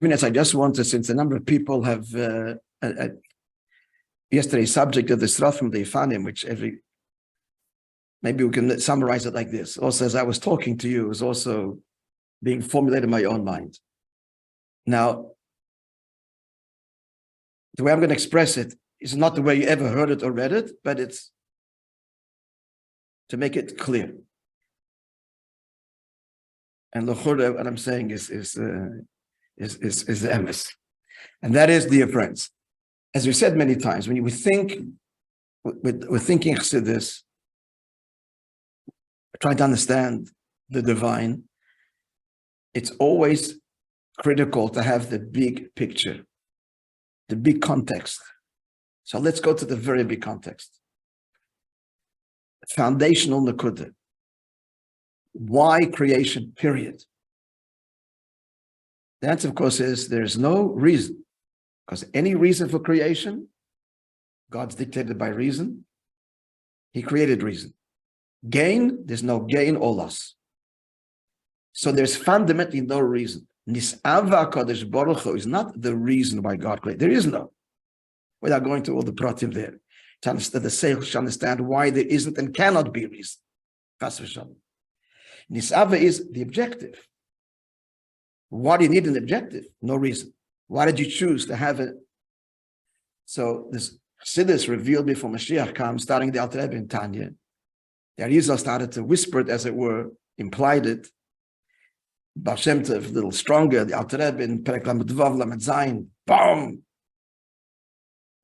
minutes, I just want to, since a number of people have yesterday's subject of the SERAPHIM, the OPHANIM, which maybe we can summarize it like this. Also, as I was talking to you, it was also being formulated in my own mind. Now, the way I'm going to express it is not the way you ever heard it or read it, but it's to make it clear. And l'chura, what I'm saying is the emes. And that is, dear friends, as we said many times, when we think, we're thinking chassidus, trying to understand the divine, it's always critical to have the big picture, the big context. So let's go to the very big context. Foundational nakuda. Why creation, period? The answer, of course, is there's no reason, because any reason for creation, God's dictated by reason. He created reason. Gain, there's no gain or loss. So there's fundamentally no reason. Nis'ava Kadosh Baruch Hu is not the reason why God created. There is no. Without going to all the pratim there. To understand the seichel should understand why there isn't and cannot be reason. Chas v'shalom. Nis'ava is the objective. Why do you need an objective? No reason. Why did you choose to have it? So this chassidus revealed before Mashiach comes, starting the Alter Rebbe in Tanya. The Arizal started to whisper it, as it were, implied it. Baal Shem Tov, a little stronger, the Alter Rebbe in Perek Lamed Vav Lamed Zayin, boom!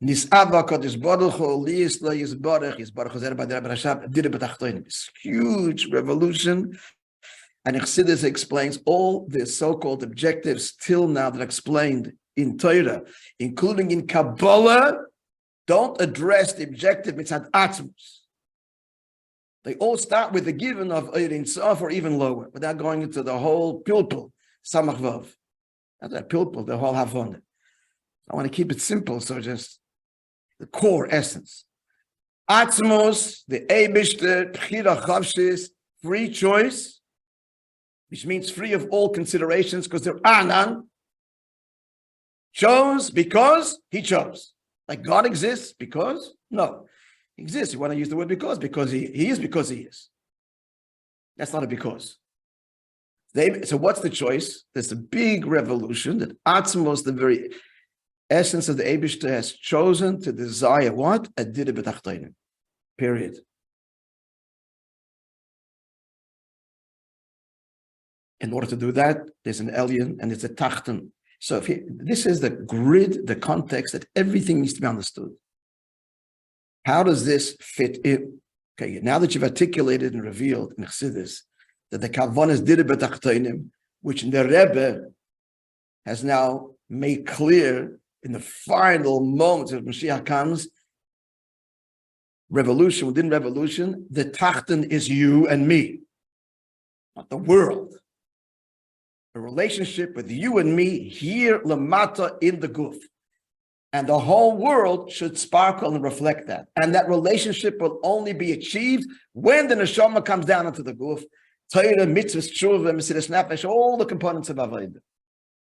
Nis'ava Kodesh Baruch Hu, Li'is Lo Yisborech, Yisborech Zer B'Der B'Rashab, Dire B'Tachtonim. This huge revolution. And Chassidus explains all the so-called objectives till now that are explained in Torah, including in Kabbalah, don't address the objective mitzad atzmus. They all start with the given of Ein Sof or even lower, without going into the whole pilpul, samach vav. Not that pilpul, the whole havon. I want to keep it simple, so just the core essence. Atzmos, the Eibishter, Bchira Chavshis, free choice, which means free of all considerations, because there are none, chose because he chose. Like God exists because? No. He exists. You want to use the word because he is because he is. That's not a because. So what's the choice? There's a big revolution that Atzmos, the very essence of the Eibishter, has chosen to desire what? A Dire B'Tachtonim. Period. In order to do that, there's an Elyon and there's a Tachten. So this is the grid, the context that everything needs to be understood. How does this fit in? Okay, now that you've articulated and revealed in Chassidus that the Kavan is Dire B'Tachtonim, which in the Rebbe has now made clear in the final moments of Mashiach comes, revolution within revolution, the Tachten is you and me, not the world. A relationship with you and me here, lamata, in the guf. And the whole world should sparkle and reflect that. And that relationship will only be achieved when the neshama comes down into the guf. Torah, mitzvahs, tshuva, mesiras nefesh, all the components of avodah.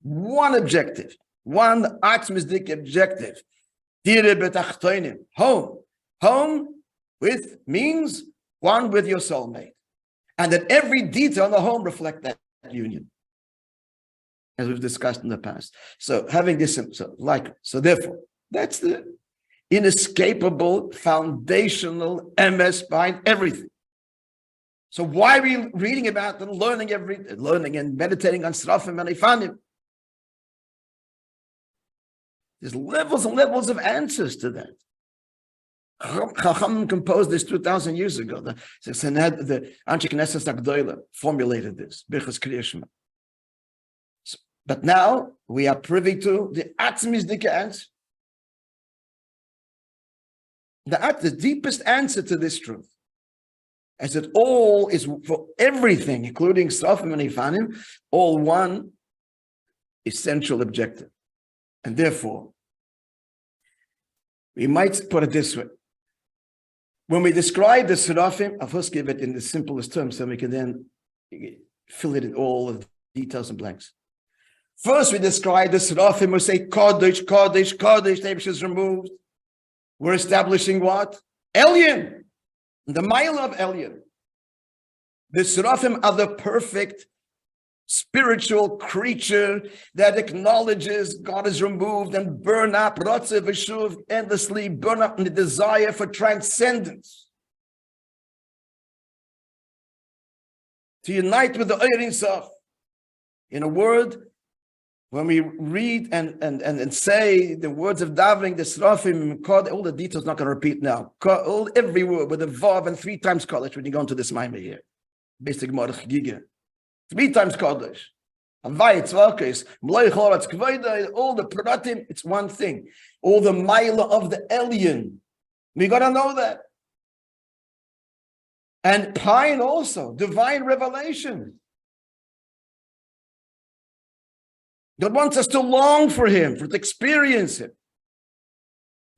One objective, one atzmisdik objective. Dire b'tachtonim, home. Home with means one with your soulmate. And that every detail in the home reflect that union, as we've discussed in the past. So having this, so therefore, that's the inescapable, foundational MS behind everything. So why are we reading about and learning and meditating on SERAPHIM and OPHANIM? There's levels and levels of answers to that. Chacham composed this 2,000 years ago. The Anshe Knesset Agdoila formulated this, Birchas Kriya Shema. But now we are privy to the Atzmisdike answer. The deepest answer to this truth, as it all is for everything, including SERAPHIM and OPHANIM, all one essential objective. And therefore, we might put it this way. When we describe the SERAPHIM, I'll first give it in the simplest terms so we can then fill it in all of the details and blanks. First, we describe the Seraphim, we say, Kodesh, Kodesh, Kodesh, the Eibush is removed. We're establishing what? Elyon, the mile of Elyon. The Seraphim are the perfect spiritual creature that acknowledges God is removed and burn up, Rotze v'shuv, endlessly burn up in the desire for transcendence. To unite with the Ein Sof. In a word, when we read and say the words of davening, the Seraphim, all the details not going to repeat now. Every word with a vav and 3 times Kodesh when you go into this Maimah here. Basic Morach Giga. 3 times Kodesh. Avai, Tzvakis, Mloi Choratz Kveida, all the Pratim, it's one thing. All the Maila of the Elyon. We got to know that. And Pine also, divine revelation. God wants us to long for him, to experience him.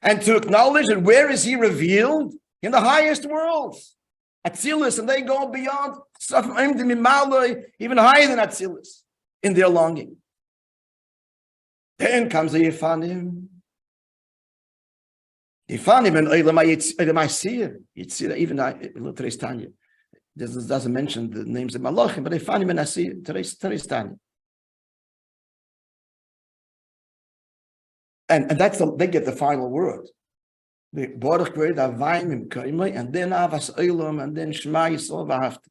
And to acknowledge that where is he revealed? In the highest worlds. Atzilus, and they go beyond, even higher than Atzilus, in their longing. Then comes the OPHANIM. OPHANIM and Olam HaYetzirah, even today's Tanya. This doesn't mention the names of Malachim, but OPHANIM and Asiyah, today's Tanya. And that's they get the final word. The Baruch Kved Avayim Kaimai, and then Avas Olam, and then Shema Yisrael V'Ahavta.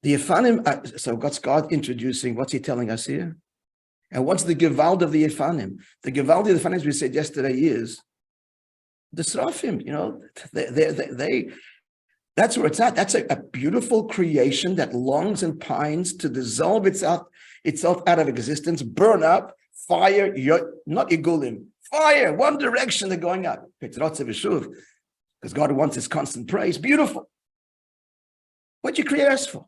The OPHANIM, so what's God introducing? What's he telling us here? And what's the Gewalt of the OPHANIM? The Gewalt of the OPHANIM, as we said yesterday, is the Seraphim. You know, they that's where it's at. That's a beautiful creation that longs and pines to dissolve itself out of existence, burn up, fire, not Igulim, fire, one direction they're going up. Because God wants his constant praise. Beautiful. What'd you create us for?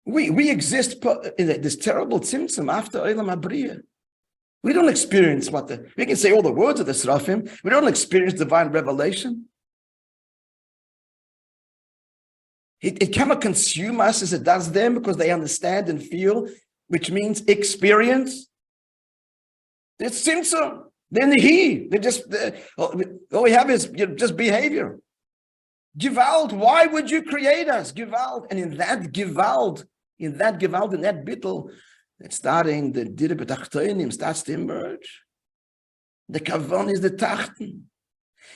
We exist in this terrible tzimtzum after Olam HaBriyah. We don't experience we can say all the words of the Seraphim. We don't experience divine revelation. It cannot consume us as it does them because they understand and feel, which means experience. It's tzimtzum. They're Nehi. They're just, all we have is just behavior. Gewalt, why would you create us? Gewalt. And in that Gewalt, in that bittul, it's starting, the Dire B'Tachtonim starts to emerge. The Kavan is the Tachten.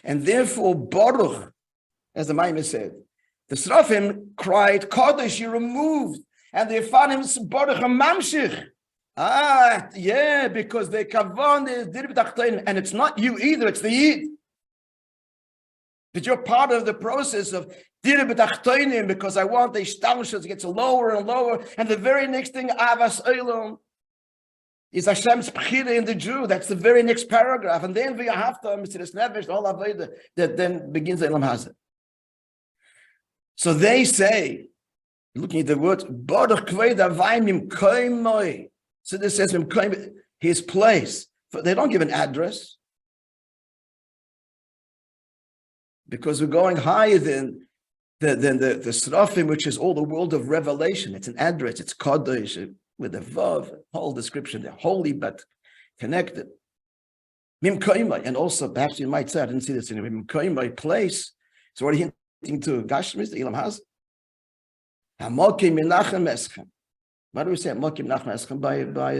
And therefore, Baruch, as the Maimah said, the Seraphim cried, Kodesh, you removed. And the OPHANIM, Baruch HaMamshich. Yeah, because the Kavan is Dire B'Tachtonim. And it's not you either, it's the Yid. That you're part of the process of Dire B'Tachtonim, because I want the Ishtalshus, it gets lower and lower. And the very next thing, Avas Olam, is Hashem's Bechira in the Jew. That's the very next paragraph. And then V'Ahavta, Mesiras Nefesh, all Aveda, that then begins the Elam Hazeh. So they say, looking at the words, Baruch Kved Avayim Koimoi. So this says his place. They don't give an address. Because we're going higher than the Seraphim, which is all the world of revelation. It's an address, it's Kodesh, with a Vav, whole description. They're holy but connected. Mim Koimai, and also, perhaps you might say, I didn't see this in Mim Koimai, place. It's already hinting to Gashmis, the Elam Hazeh. Hamokim Menachem Eschem. Why do we say Hamokim Menachem Eschem by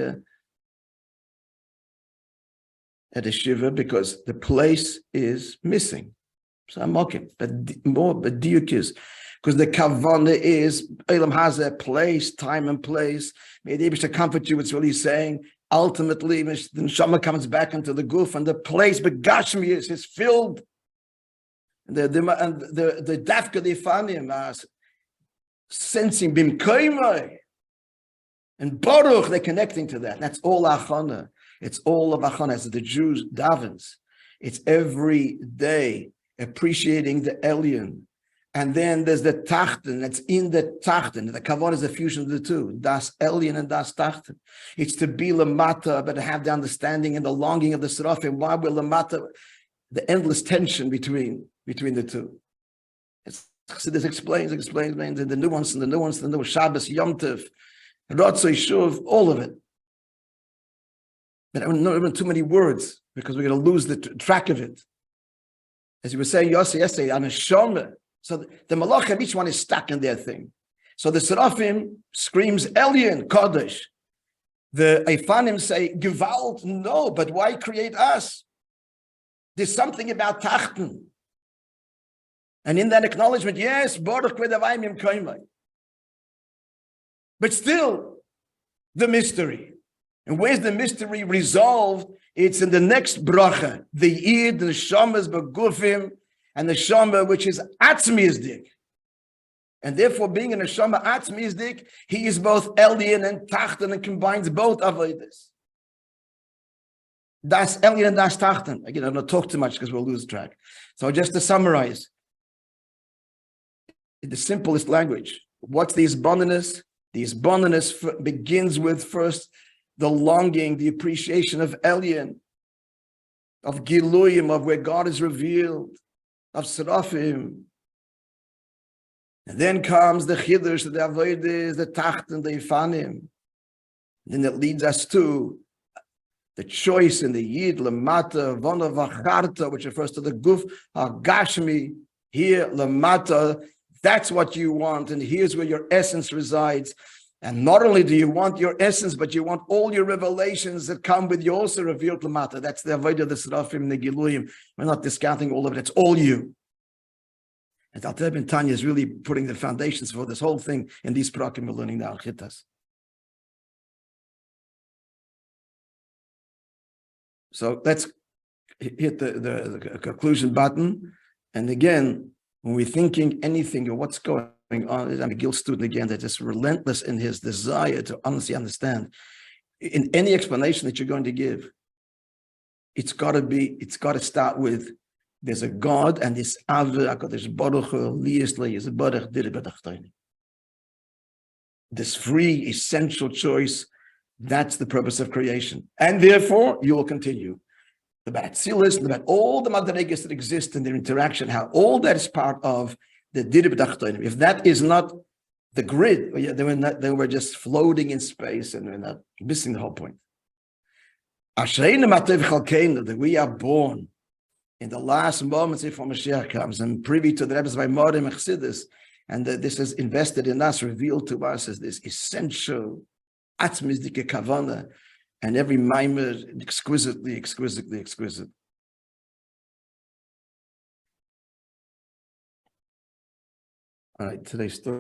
at a shiva? Because the place is missing. So I'm mocking, but diuk is because the kavana is Elam Hazeh, place, time and place. May the Eibush comfort you. It's really saying ultimately the neshama comes back into the guf, and the place begashmi is filled. The dafka the OPHANIM are sensing bimkoimai and baruch. They're connecting to that. That's all achana. It's all of achana as the Jews davens. It's every day. Appreciating the Elyon. And then there's the Tachten. It's in the Tachten. The Kavon is a fusion of the two. Das Elyon and Das Tachten. It's to be Lamata, but to have the understanding and the longing of the Seraphim. Why will Lamata, the endless tension between the two. So this explains the nuance and the nuance, Shabbos, Yom Tov, Ratzoi, Shuv, all of it. But I don't know too many words because we're going to lose the track of it. As you were saying yesterday, on a Neshama. So the Malachim, each one is stuck in their thing. So the Seraphim screams, Elyon, Kodesh. The OPHANIM say, Gewalt, no, but why create us? There's something about Tachten. And in that acknowledgement, yes, Baruch Kvedavayim Koimai. But still, the mystery. And where's the mystery resolved? It's in the next bracha, the Yid, the Neshamas, Begufim, and the Neshama, which is Atzmizdik. And therefore, being a Neshama Atzmizdik, he is both Elyon and Tachten and combines both avodas. Das Elyon and Das Tachten. Again, I'm not talk too much because we'll lose track. So just to summarize, in the simplest language, what's the Isbonenus? The Isbonenus begins with first the longing, the appreciation of Elyon, of Giluyim, of where God is revealed, of Seraphim. And then comes the Chiddush, the Avodas, the Tachten, the OPHANIM. Then it leads us to the choice in the Yid, Lamata, Vona Vacharta, which refers to the Guf, Gashmi, here, Lamata, that's what you want, and here's where your essence resides. And not only do you want your essence, but you want all your revelations that come with you also revealed Lamata. That's the Avodah of the Seraphim, the Giluyim. We're not discounting all of it, it's all you. And Alter Ben Tanya is really putting the foundations for this whole thing in these prakim we're learning now, Chittas. So let's hit the conclusion button. And again, when we're thinking anything or what's going on, I'm a Gil student again that is relentless in his desire to honestly understand. In any explanation that you're going to give, it's got to start with there's a God and this this free essential choice. That's the purpose of creation, and therefore you will continue. About Tzilis, about all the madregas that exist in their interaction, how all that is part of the Dirib Dachtonim. If that is not the grid, then we're just floating in space and we're not missing the whole point. That we are born in the last moments before Mashiach comes and privy to the Rebbe's by Morim Chassidus, and this is invested in us, revealed to us as this essential Atzmizdike Kavana, and every mimer exquisitely, exquisitely, exquisite. All right, today's story.